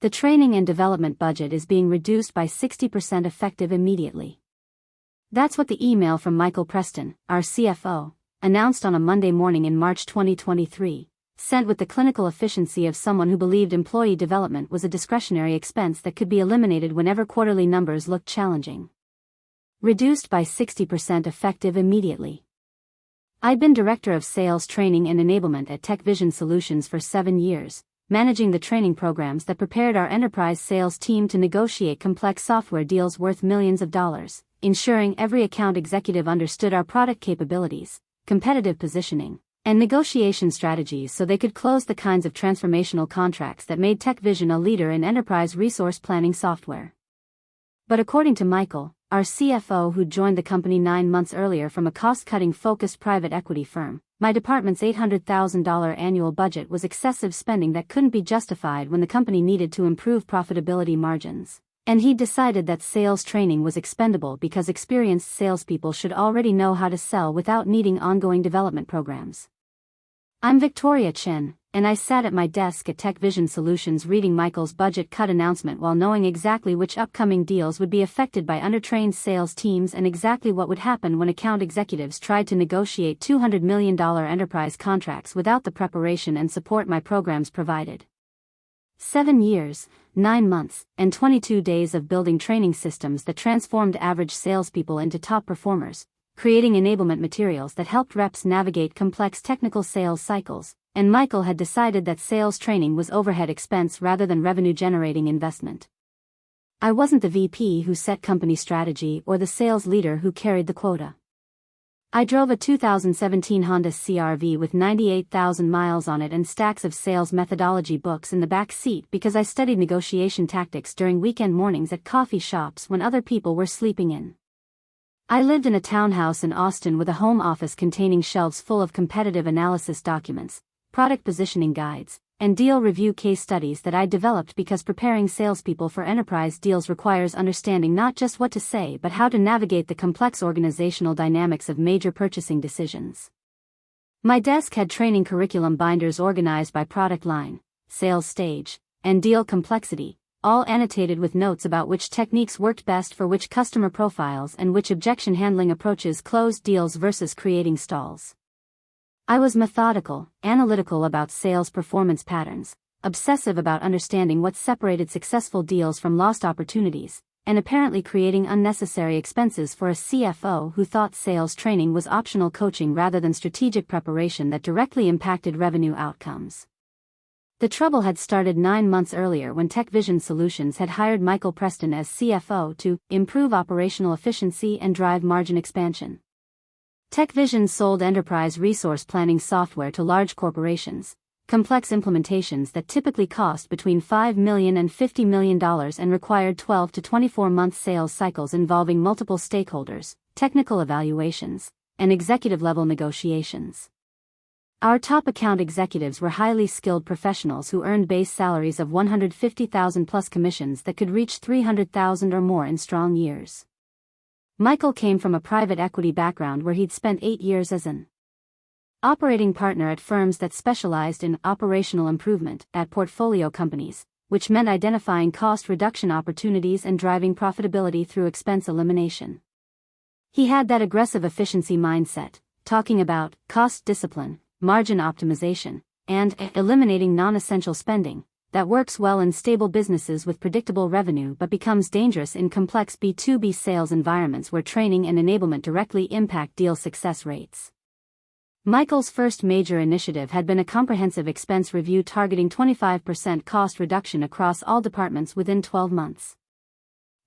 The training and development budget is being reduced by 60% effective immediately. That's what the email from Michael Preston, our CFO, announced on a Monday morning in March 2023, sent with the clinical efficiency of someone who believed employee development was a discretionary expense that could be eliminated whenever quarterly numbers looked challenging. Reduced by 60% effective immediately. I'd been Director of Sales Training and Enablement at TechVision Solutions for 7 years, managing the training programs that prepared our enterprise sales team to negotiate complex software deals worth millions of dollars, ensuring every account executive understood our product capabilities, competitive positioning, and negotiation strategies so they could close the kinds of transformational contracts that made TechVision a leader in enterprise resource planning software. But according to Michael, our CFO who joined the company 9 months earlier from a cost-cutting focused private equity firm, my department's $800,000 annual budget was excessive spending that couldn't be justified when the company needed to improve profitability margins. And he decided that sales training was expendable because experienced salespeople should already know how to sell without needing ongoing development programs. I'm Victoria Chen, and I sat at my desk at TechVision Solutions reading Michael's budget cut announcement while knowing exactly which upcoming deals would be affected by undertrained sales teams and exactly what would happen when account executives tried to negotiate $200 million enterprise contracts without the preparation and support my programs provided. 7 years, 9 months, and 22 days of building training systems that transformed average salespeople into top performers, creating enablement materials that helped reps navigate complex technical sales cycles, and Michael had decided that sales training was overhead expense rather than revenue-generating investment. I wasn't the VP who set company strategy or the sales leader who carried the quota. I drove a 2017 Honda CR-V with 98,000 miles on it and stacks of sales methodology books in the back seat because I studied negotiation tactics during weekend mornings at coffee shops when other people were sleeping in. I lived in a townhouse in Austin with a home office containing shelves full of competitive analysis documents, product positioning guides, and deal review case studies that I developed because preparing salespeople for enterprise deals requires understanding not just what to say but how to navigate the complex organizational dynamics of major purchasing decisions. My desk had training curriculum binders organized by product line, sales stage, and deal complexity, all annotated with notes about which techniques worked best for which customer profiles and which objection handling approaches closed deals versus creating stalls. I was methodical, analytical about sales performance patterns, obsessive about understanding what separated successful deals from lost opportunities, and apparently creating unnecessary expenses for a CFO who thought sales training was optional coaching rather than strategic preparation that directly impacted revenue outcomes. The trouble had started 9 months earlier when TechVision Solutions had hired Michael Preston as CFO to improve operational efficiency and drive margin expansion. TechVision sold enterprise resource planning software to large corporations, complex implementations that typically cost between $5 million and $50 million and required 12 to 24-month sales cycles involving multiple stakeholders, technical evaluations, and executive-level negotiations. Our top account executives were highly skilled professionals who earned base salaries of $150,000 plus commissions that could reach $300,000 or more in strong years. Michael came from a private equity background where he'd spent 8 years as an operating partner at firms that specialized in operational improvement at portfolio companies, which meant identifying cost reduction opportunities and driving profitability through expense elimination. He had that aggressive efficiency mindset, talking about cost discipline, margin optimization, and eliminating non-essential spending, that works well in stable businesses with predictable revenue but becomes dangerous in complex B2B sales environments where training and enablement directly impact deal success rates. Michael's first major initiative had been a comprehensive expense review targeting 25% cost reduction across all departments within 12 months.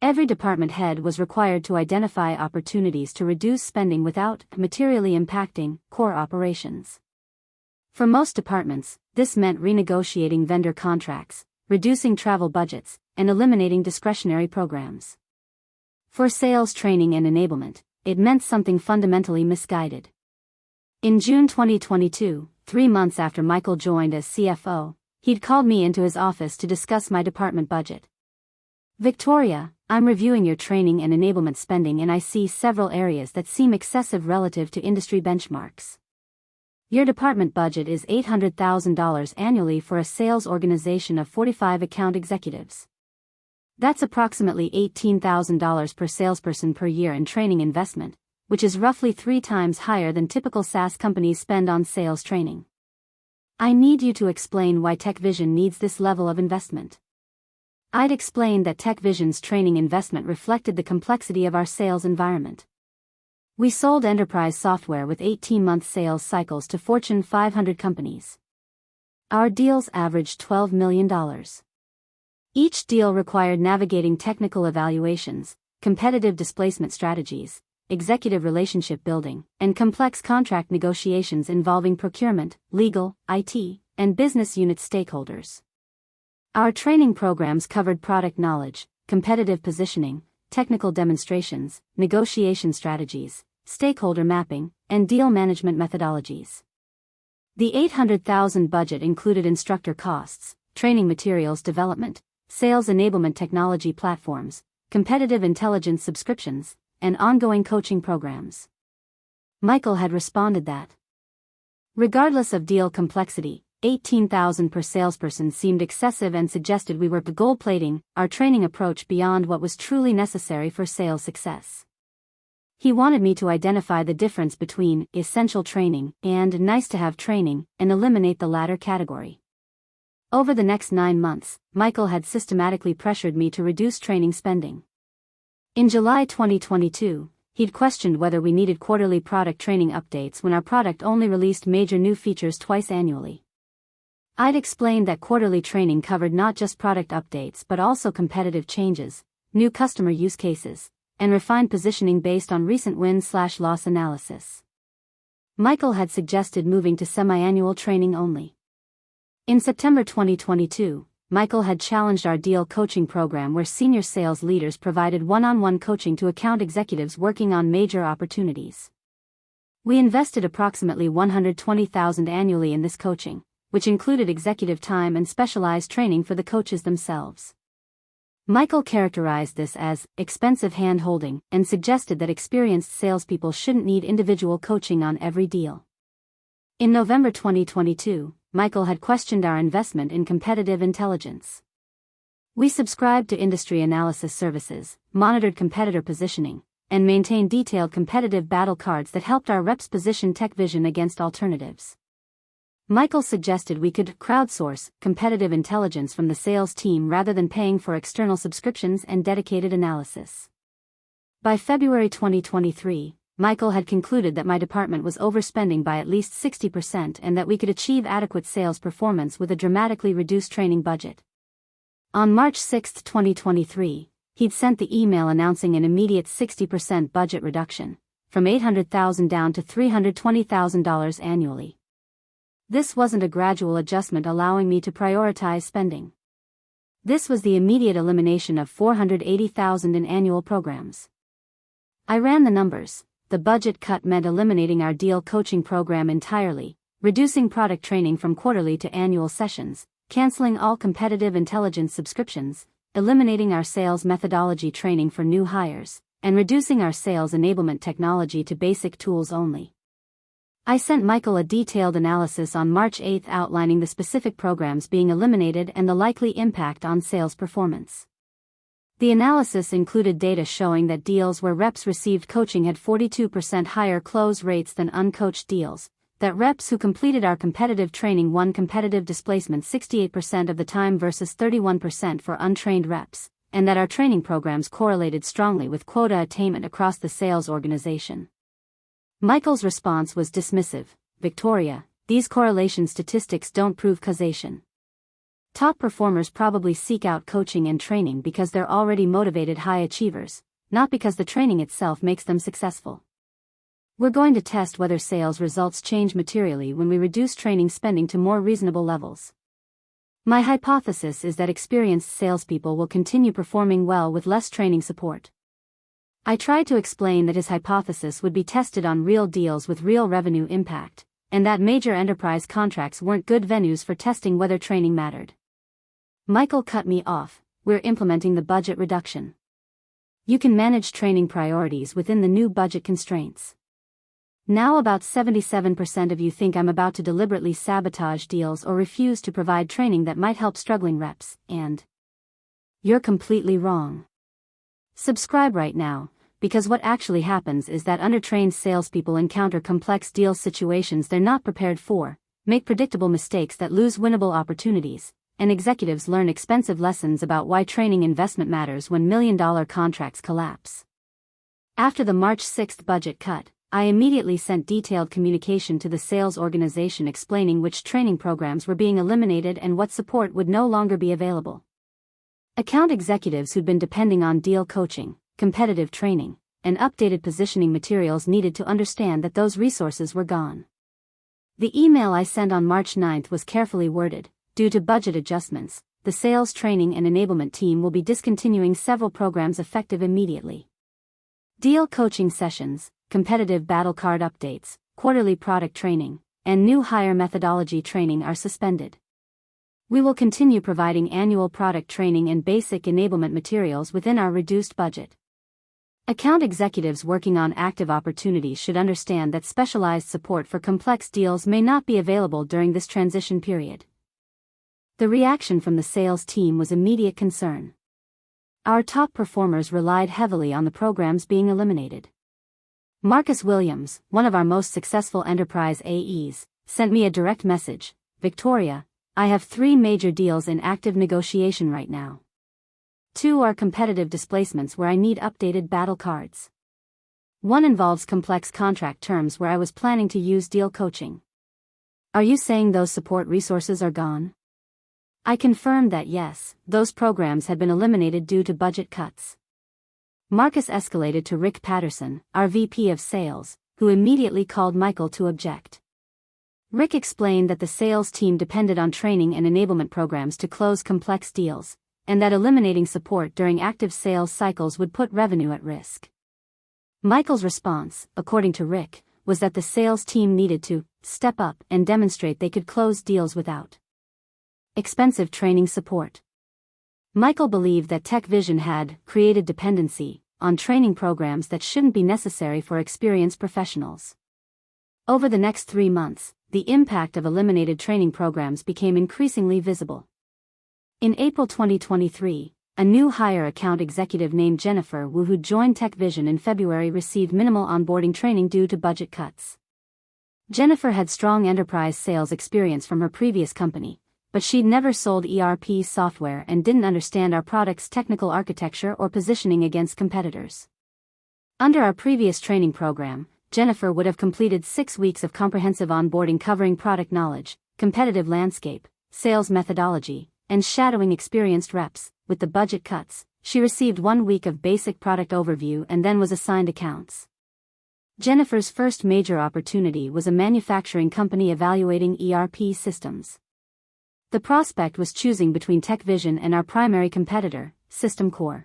Every department head was required to identify opportunities to reduce spending without materially impacting core operations. For most departments, this meant renegotiating vendor contracts, reducing travel budgets, and eliminating discretionary programs. For sales training and enablement, it meant something fundamentally misguided. In June 2022, 3 months after Michael joined as CFO, he'd called me into his office to discuss my department budget. "Victoria, I'm reviewing your training and enablement spending and I see several areas that seem excessive relative to industry benchmarks. Your department budget is $800,000 annually for a sales organization of 45 account executives. That's approximately $18,000 per salesperson per year in training investment, which is roughly 3 times higher than typical SaaS companies spend on sales training. I need you to explain why TechVision needs this level of investment. I'd explained that TechVision's training investment reflected the complexity of our sales environment. We sold enterprise software with 18-month sales cycles to Fortune 500 companies. Our deals averaged $12 million. Each deal required navigating technical evaluations, competitive displacement strategies, executive relationship building, and complex contract negotiations involving procurement, legal, IT, and business unit stakeholders. Our training programs covered product knowledge, competitive positioning, technical demonstrations, negotiation strategies, stakeholder mapping, and deal management methodologies. The $800,000 budget included instructor costs, training materials development, sales enablement technology platforms, competitive intelligence subscriptions, and ongoing coaching programs. Michael had responded that, regardless of deal complexity, $18,000 per salesperson seemed excessive and suggested we were gold-plating our training approach beyond what was truly necessary for sales success. He wanted me to identify the difference between essential training and nice-to-have training and eliminate the latter category. Over the next 9 months, Michael had systematically pressured me to reduce training spending. In July 2022, he'd questioned whether we needed quarterly product training updates when our product only released major new features twice annually. I'd explained that quarterly training covered not just product updates but also competitive changes, new customer use cases, and refined positioning based on recent win/loss analysis. Michael had suggested moving to semi-annual training only. In September 2022, Michael had challenged our deal coaching program where senior sales leaders provided one-on-one coaching to account executives working on major opportunities. We invested approximately $120,000 annually in this coaching, which included executive time and specialized training for the coaches themselves. Michael characterized this as expensive hand-holding and suggested that experienced salespeople shouldn't need individual coaching on every deal. In November 2022, Michael had questioned our investment in competitive intelligence. We subscribed to industry analysis services, monitored competitor positioning, and maintained detailed competitive battle cards that helped our reps position TechVision against alternatives. Michael suggested we could crowdsource competitive intelligence from the sales team rather than paying for external subscriptions and dedicated analysis. By February 2023, Michael had concluded that my department was overspending by at least 60% and that we could achieve adequate sales performance with a dramatically reduced training budget. On March 6, 2023, he'd sent the email announcing an immediate 60% budget reduction, from $800,000 down to $320,000 annually. This wasn't a gradual adjustment allowing me to prioritize spending. This was the immediate elimination of $480,000 in annual programs. I ran the numbers. The budget cut meant eliminating our deal coaching program entirely, reducing product training from quarterly to annual sessions, canceling all competitive intelligence subscriptions, eliminating our sales methodology training for new hires, and reducing our sales enablement technology to basic tools only. I sent Michael a detailed analysis on March 8 outlining the specific programs being eliminated and the likely impact on sales performance. The analysis included data showing that deals where reps received coaching had 42% higher close rates than uncoached deals, that reps who completed our competitive training won competitive displacement 68% of the time versus 31% for untrained reps, and that our training programs correlated strongly with quota attainment across the sales organization. Michael's response was dismissive. Victoria, these correlation statistics don't prove causation. Top performers probably seek out coaching and training because they're already motivated high achievers, not because the training itself makes them successful. We're going to test whether sales results change materially when we reduce training spending to more reasonable levels. My hypothesis is that experienced salespeople will continue performing well with less training support. I tried to explain that his hypothesis would be tested on real deals with real revenue impact, and that major enterprise contracts weren't good venues for testing whether training mattered. Michael cut me off. We're implementing the budget reduction. You can manage training priorities within the new budget constraints. Now about 77% of you think I'm about to deliberately sabotage deals or refuse to provide training that might help struggling reps, and you're completely wrong. Subscribe right now, because what actually happens is that undertrained salespeople encounter complex deal situations they're not prepared for, make predictable mistakes that lose winnable opportunities, and executives learn expensive lessons about why training investment matters when million-dollar contracts collapse. After the March 6 budget cut, I immediately sent detailed communication to the sales organization explaining which training programs were being eliminated and what support would no longer be available. Account executives who'd been depending on deal coaching, competitive training, and updated positioning materials needed to understand that those resources were gone. The email I sent on March 9 was carefully worded. Due to budget adjustments, the sales training and enablement team will be discontinuing several programs effective immediately. Deal coaching sessions, competitive battle card updates, quarterly product training, and new hire methodology training are suspended. We will continue providing annual product training and basic enablement materials within our reduced budget. Account executives working on active opportunities should understand that specialized support for complex deals may not be available during this transition period. The reaction from the sales team was immediate concern. Our top performers relied heavily on the programs being eliminated. Marcus Williams, one of our most successful enterprise AEs, sent me a direct message. Victoria, I have 3 major deals in active negotiation right now. 2 are competitive displacements where I need updated battle cards. 1 involves complex contract terms where I was planning to use deal coaching. Are you saying those support resources are gone? I confirmed that yes, those programs had been eliminated due to budget cuts. Marcus escalated to Rick Patterson, our VP of Sales, who immediately called Michael to object. Rick explained that the sales team depended on training and enablement programs to close complex deals, and that eliminating support during active sales cycles would put revenue at risk. Michael's response, according to Rick, was that the sales team needed to step up and demonstrate they could close deals without expensive training support. Michael believed that TechVision had created dependency on training programs that shouldn't be necessary for experienced professionals. Over the next 3 months, the impact of eliminated training programs became increasingly visible. In April 2023, a new hire account executive named Jennifer Wu, who joined TechVision in February, received minimal onboarding training due to budget cuts. Jennifer had strong enterprise sales experience from her previous company, but she'd never sold ERP software and didn't understand our product's technical architecture or positioning against competitors. Under our previous training program, Jennifer would have completed 6 weeks of comprehensive onboarding covering product knowledge, competitive landscape, sales methodology, and shadowing experienced reps. With the budget cuts, she received 1 week of basic product overview and then was assigned accounts. Jennifer's first major opportunity was a manufacturing company evaluating ERP systems. The prospect was choosing between TechVision and our primary competitor, SystemCore.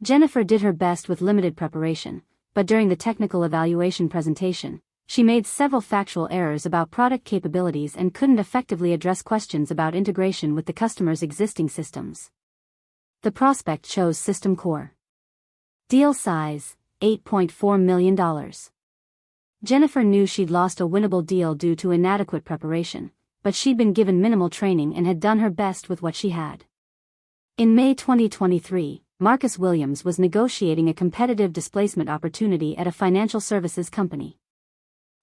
Jennifer did her best with limited preparation, but during the technical evaluation presentation, she made several factual errors about product capabilities and couldn't effectively address questions about integration with the customer's existing systems. The prospect chose SystemCore. Deal size, $8.4 million. Jennifer knew she'd lost a winnable deal due to inadequate preparation, but she'd been given minimal training and had done her best with what she had. In May 2023, Marcus Williams was negotiating a competitive displacement opportunity at a financial services company.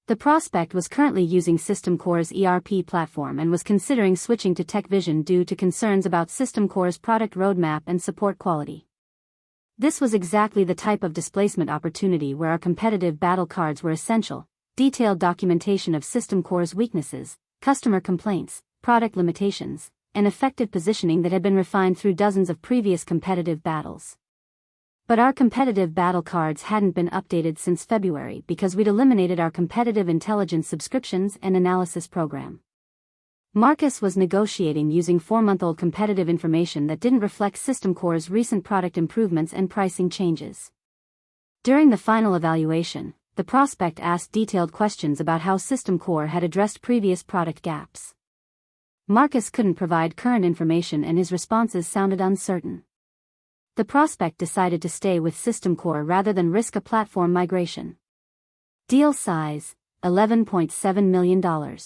The prospect was currently using SystemCore's ERP platform and was considering switching to TechVision due to concerns about SystemCore's product roadmap and support quality. This was exactly the type of displacement opportunity where our competitive battle cards were essential: detailed documentation of SystemCore's weaknesses, customer complaints, product limitations, and effective positioning that had been refined through dozens of previous competitive battles. But our competitive battle cards hadn't been updated since February because we'd eliminated our competitive intelligence subscriptions and analysis program. Marcus was negotiating using 4-month-old competitive information that didn't reflect SystemCore's recent product improvements and pricing changes. During the final evaluation, the prospect asked detailed questions about how SystemCore had addressed previous product gaps. Marcus couldn't provide current information and his responses sounded uncertain. The prospect decided to stay with SystemCore rather than risk a platform migration. Deal size, $11.7 million.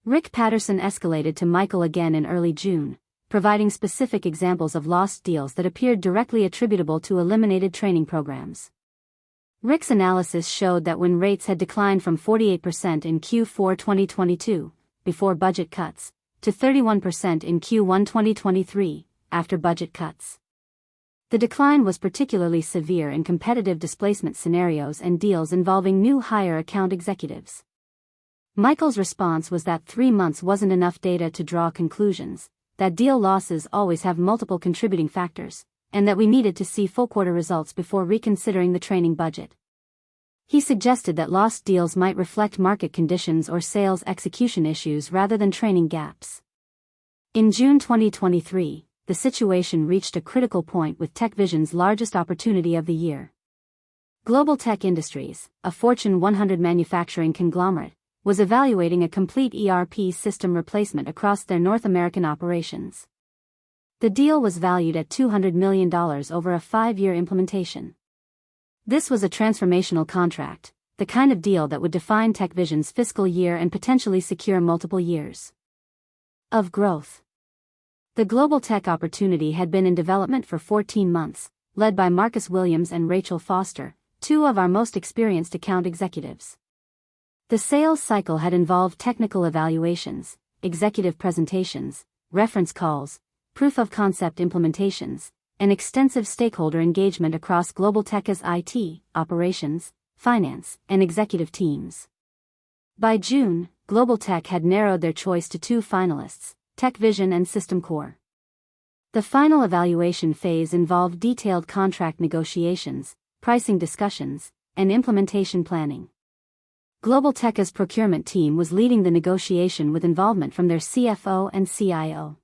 Rick Patterson escalated to Michael again in early June, providing specific examples of lost deals that appeared directly attributable to eliminated training programs. Rick's analysis showed that win rates had declined from 48% in Q4 2022, before budget cuts, to 31% in Q1 2023, after budget cuts. The decline was particularly severe in competitive displacement scenarios and deals involving new hire account executives. Michael's response was that 3 months wasn't enough data to draw conclusions, that deal losses always have multiple contributing factors, and that we needed to see full quarter results before reconsidering the training budget. He suggested that lost deals might reflect market conditions or sales execution issues rather than training gaps. In June 2023, the situation reached a critical point with TechVision's largest opportunity of the year. GlobalTech Industries, a Fortune 100 manufacturing conglomerate, was evaluating a complete ERP system replacement across their North American operations. The deal was valued at $200 million over a 5-year implementation. This was a transformational contract, the kind of deal that would define TechVision's fiscal year and potentially secure multiple years of growth. The GlobalTech opportunity had been in development for 14 months, led by Marcus Williams and Rachel Foster, 2 of our most experienced account executives. The sales cycle had involved technical evaluations, executive presentations, reference calls, proof of concept implementations, and extensive stakeholder engagement across GlobalTech's IT, operations, finance, and executive teams. By June, GlobalTech had narrowed their choice to 2 finalists, TechVision and SystemCore. The final evaluation phase involved detailed contract negotiations, pricing discussions, and implementation planning. GlobalTech's procurement team was leading the negotiation with involvement from their CFO and CIO.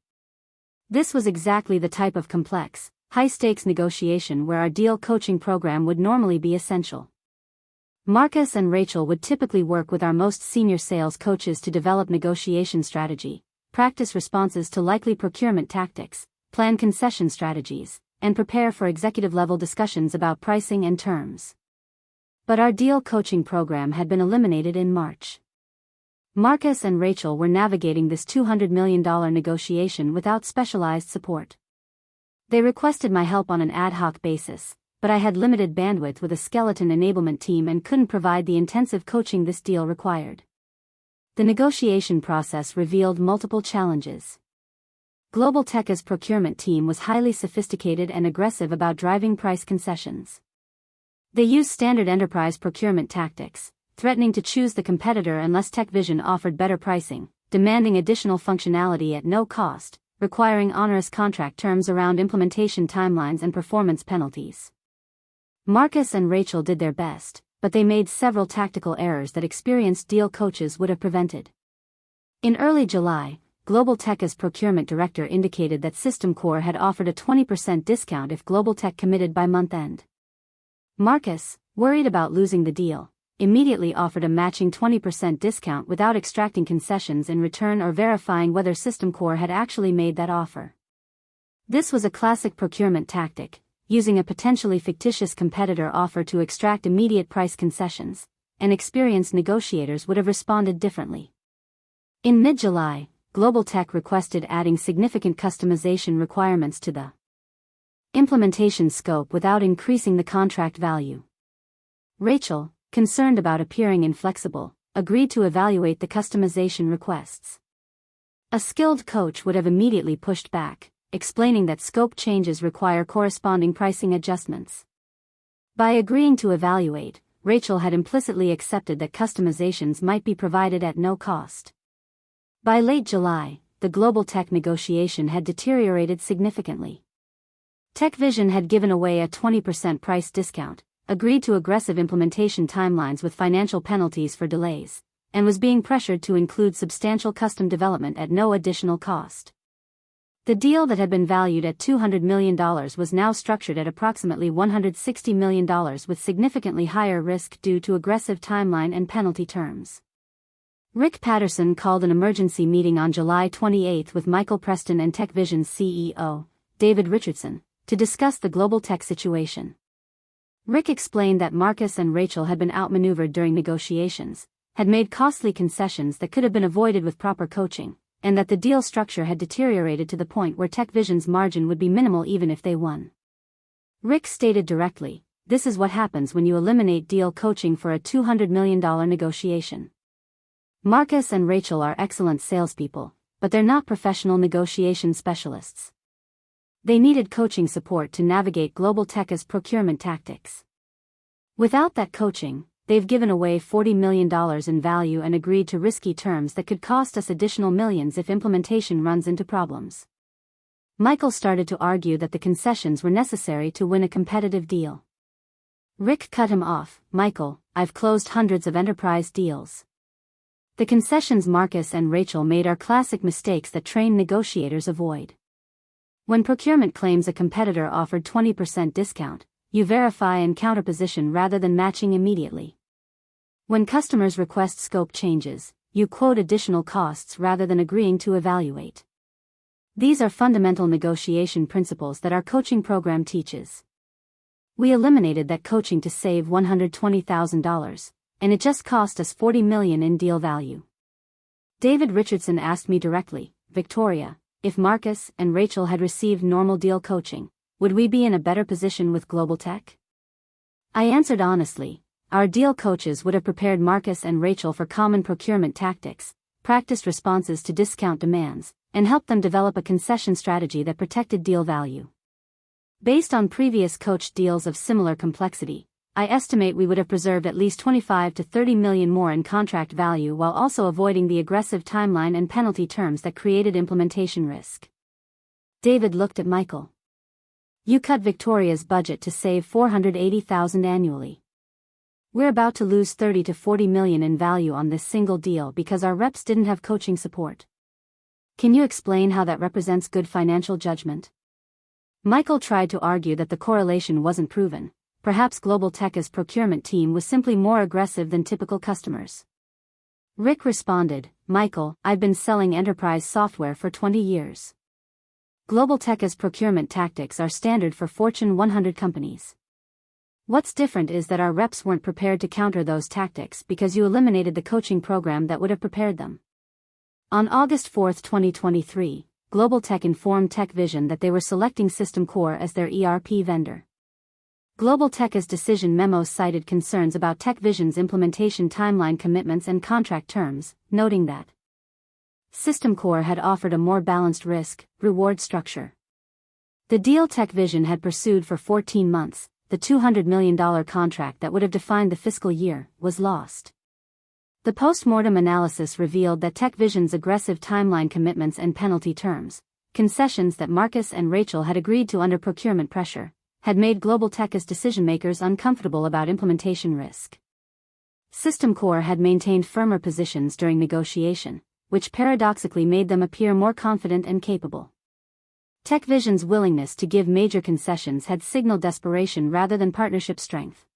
This was exactly the type of complex, high-stakes negotiation where our deal coaching program would normally be essential. Marcus and Rachel would typically work with our most senior sales coaches to develop negotiation strategy, practice responses to likely procurement tactics, plan concession strategies, and prepare for executive-level discussions about pricing and terms. But our deal coaching program had been eliminated in March. Marcus and Rachel were navigating this $200 million negotiation without specialized support. They requested my help on an ad hoc basis, but I had limited bandwidth with a skeleton enablement team and couldn't provide the intensive coaching this deal required. The negotiation process revealed multiple challenges. GlobalTech's procurement team was highly sophisticated and aggressive about driving price concessions. They used standard enterprise procurement tactics, threatening to choose the competitor unless TechVision offered better pricing, demanding additional functionality at no cost, requiring onerous contract terms around implementation timelines and performance penalties. Marcus and Rachel did their best, but they made several tactical errors that experienced deal coaches would have prevented. In early July, GlobalTech's procurement director indicated that SystemCore had offered a 20% discount if GlobalTech committed by month end. Marcus, worried about losing the deal, immediately offered a matching 20% discount without extracting concessions in return or verifying whether SystemCore had actually made that offer. This was a classic procurement tactic, using a potentially fictitious competitor offer to extract immediate price concessions, and experienced negotiators would have responded differently. In mid-July, GlobalTech requested adding significant customization requirements to the implementation scope without increasing the contract value. Rachel, concerned about appearing inflexible, agreed to evaluate the customization requests. A skilled coach would have immediately pushed back, explaining that scope changes require corresponding pricing adjustments. By agreeing to evaluate, Rachel had implicitly accepted that customizations might be provided at no cost. By late July, the GlobalTech negotiation had deteriorated significantly. TechVision had given away a 20% price discount, agreed to aggressive implementation timelines with financial penalties for delays, and was being pressured to include substantial custom development at no additional cost. The deal that had been valued at $200 million was now structured at approximately $160 million with significantly higher risk due to aggressive timeline and penalty terms. Rick Patterson called an emergency meeting on July 28 with Michael Preston and TechVision's CEO, David Richardson, to discuss the GlobalTech situation. Rick explained that Marcus and Rachel had been outmaneuvered during negotiations, had made costly concessions that could have been avoided with proper coaching, and that the deal structure had deteriorated to the point where TechVision's margin would be minimal even if they won. Rick stated directly, "This is what happens when you eliminate deal coaching for a $200 million negotiation." Marcus and Rachel are excellent salespeople, but they're not professional negotiation specialists. They needed coaching support to navigate GlobalTech's procurement tactics. Without that coaching, they've given away $40 million in value and agreed to risky terms that could cost us additional millions if implementation runs into problems. Michael started to argue that the concessions were necessary to win a competitive deal. Rick cut him off. "Michael, I've closed hundreds of enterprise deals. The concessions Marcus and Rachel made are classic mistakes that trained negotiators avoid. When procurement claims a competitor offered 20% discount, you verify and counterposition rather than matching immediately. When customers request scope changes, you quote additional costs rather than agreeing to evaluate. These are fundamental negotiation principles that our coaching program teaches. We eliminated that coaching to save $120,000, and it just cost us $40 million in deal value." David Richardson asked me directly, "Victoria, if Marcus and Rachel had received normal deal coaching, would we be in a better position with GlobalTech?" I answered honestly, "Our deal coaches would have prepared Marcus and Rachel for common procurement tactics, practiced responses to discount demands, and helped them develop a concession strategy that protected deal value. Based on previous coached deals of similar complexity, I estimate we would have preserved at least $25 to $30 million more in contract value while also avoiding the aggressive timeline and penalty terms that created implementation risk." David looked at Michael. "You cut Victoria's budget to save $480,000 annually. We're about to lose $30 to $40 million in value on this single deal because our reps didn't have coaching support. Can you explain how that represents good financial judgment?" Michael tried to argue that the correlation wasn't proven. Perhaps GlobalTech's procurement team was simply more aggressive than typical customers. Rick responded, "Michael, I've been selling enterprise software for 20 years. GlobalTech's procurement tactics are standard for Fortune 100 companies. What's different is that our reps weren't prepared to counter those tactics because you eliminated the coaching program that would have prepared them." On August 4, 2023, GlobalTech informed TechVision that they were selecting SystemCore as their ERP vendor. GlobalTech's decision memo cited concerns about TechVision's implementation timeline commitments and contract terms, noting that SystemCore had offered a more balanced risk-reward structure. The deal TechVision had pursued for 14 months, the $200 million contract that would have defined the fiscal year, was lost. The post-mortem analysis revealed that TechVision's aggressive timeline commitments and penalty terms, concessions that Marcus and Rachel had agreed to under procurement pressure, had made GlobalTech's decision-makers uncomfortable about implementation risk. SystemCore had maintained firmer positions during negotiation, which paradoxically made them appear more confident and capable. TechVision's willingness to give major concessions had signaled desperation rather than partnership strength.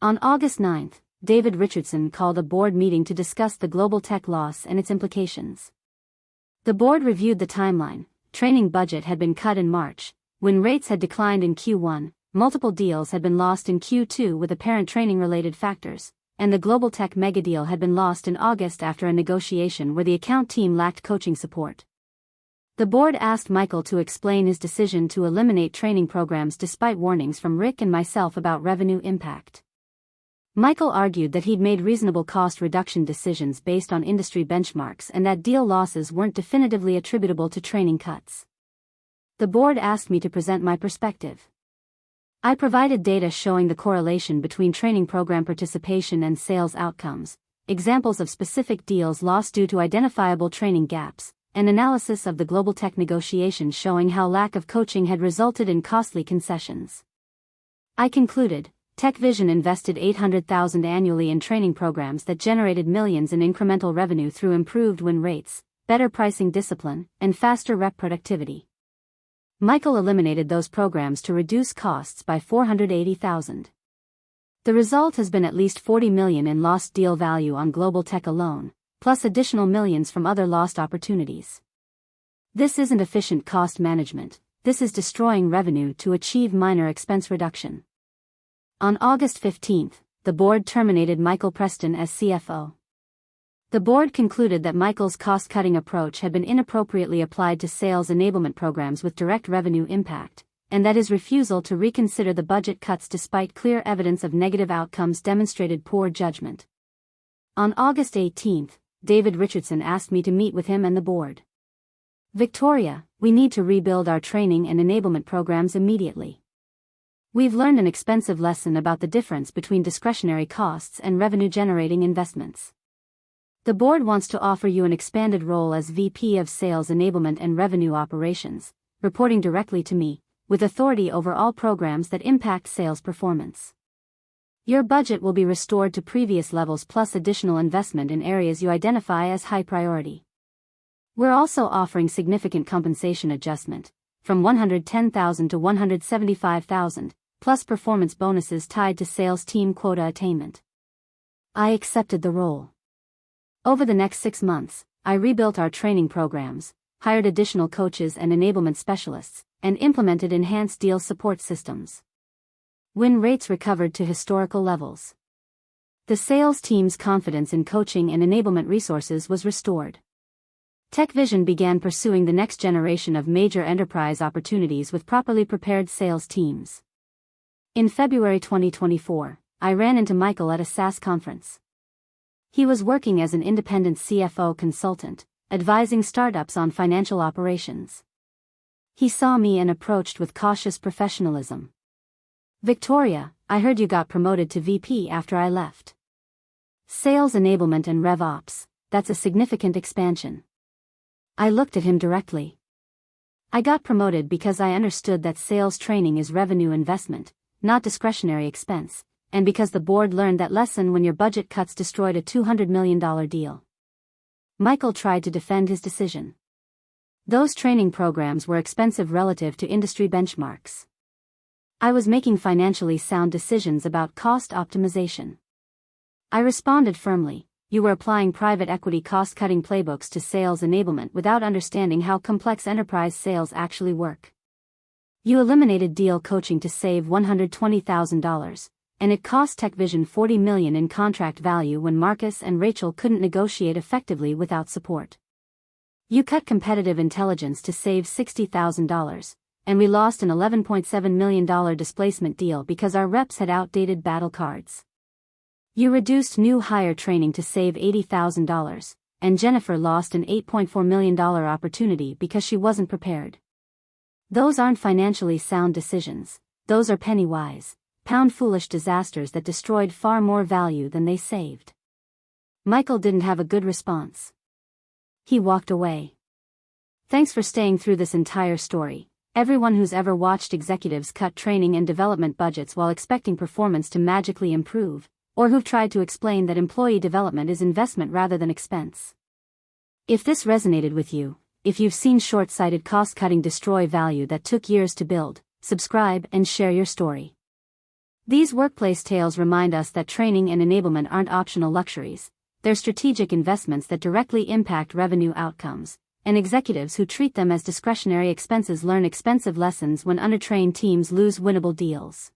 On August 9, David Richardson called a board meeting to discuss the GlobalTech loss and its implications. The board reviewed the timeline. Training budget had been cut in March. When rates had declined in Q1, multiple deals had been lost in Q2 with apparent training-related factors, and the GlobalTech megadeal had been lost in August after a negotiation where the account team lacked coaching support. The board asked Michael to explain his decision to eliminate training programs despite warnings from Rick and myself about revenue impact. Michael argued that he'd made reasonable cost reduction decisions based on industry benchmarks and that deal losses weren't definitively attributable to training cuts. The board asked me to present my perspective. I provided data showing the correlation between training program participation and sales outcomes, examples of specific deals lost due to identifiable training gaps, and analysis of the GlobalTech negotiation showing how lack of coaching had resulted in costly concessions. I concluded, TechVision invested $800,000 annually in training programs that generated millions in incremental revenue through improved win rates, better pricing discipline, and faster rep productivity. Michael eliminated those programs to reduce costs by $480,000. The result has been at least $40 million in lost deal value on GlobalTech alone, plus additional millions from other lost opportunities. This isn't efficient cost management, this is destroying revenue to achieve minor expense reduction. On August 15, the board terminated Michael Preston as CFO. The board concluded that Michael's cost-cutting approach had been inappropriately applied to sales enablement programs with direct revenue impact, and that his refusal to reconsider the budget cuts despite clear evidence of negative outcomes demonstrated poor judgment. On August 18, David Richardson asked me to meet with him and the board. "Victoria, we need to rebuild our training and enablement programs immediately. We've learned an expensive lesson about the difference between discretionary costs and revenue-generating investments. The board wants to offer you an expanded role as VP of Sales Enablement and Revenue Operations, reporting directly to me, with authority over all programs that impact sales performance. Your budget will be restored to previous levels plus additional investment in areas you identify as high priority. We're also offering significant compensation adjustment, from $110,000 to $175,000, plus performance bonuses tied to sales team quota attainment." I accepted the role. Over the next 6 months, I rebuilt our training programs, hired additional coaches and enablement specialists, and implemented enhanced deal support systems. Win rates recovered to historical levels. The sales team's confidence in coaching and enablement resources was restored. TechVision began pursuing the next generation of major enterprise opportunities with properly prepared sales teams. In February 2024, I ran into Michael at a SaaS conference. He was working as an independent CFO consultant, advising startups on financial operations. He saw me and approached with cautious professionalism. "Victoria, I heard you got promoted to VP after I left. Sales enablement and RevOps, that's a significant expansion." I looked at him directly. "I got promoted because I understood that sales training is revenue investment, not discretionary expense, and because the board learned that lesson when your budget cuts destroyed a $200 million deal." Michael tried to defend his decision. "Those training programs were expensive relative to industry benchmarks. I was making financially sound decisions about cost optimization." I responded firmly, "You were applying private equity cost-cutting playbooks to sales enablement without understanding how complex enterprise sales actually work. You eliminated deal coaching to save $120,000. And it cost TechVision $40 million in contract value when Marcus and Rachel couldn't negotiate effectively without support. You cut competitive intelligence to save $60,000, and we lost an $11.7 million displacement deal because our reps had outdated battle cards. You reduced new hire training to save $80,000, and Jennifer lost an $8.4 million opportunity because she wasn't prepared. Those aren't financially sound decisions, those are penny-wise, pound-foolish disasters that destroyed far more value than they saved." Michael didn't have a good response. He walked away. Thanks for staying through this entire story. Everyone who's ever watched executives cut training and development budgets while expecting performance to magically improve, or who've tried to explain that employee development is investment rather than expense. If this resonated with you, if you've seen short-sighted cost-cutting destroy value that took years to build, subscribe and share your story. These workplace tales remind us that training and enablement aren't optional luxuries, they're strategic investments that directly impact revenue outcomes, and executives who treat them as discretionary expenses learn expensive lessons when undertrained teams lose winnable deals.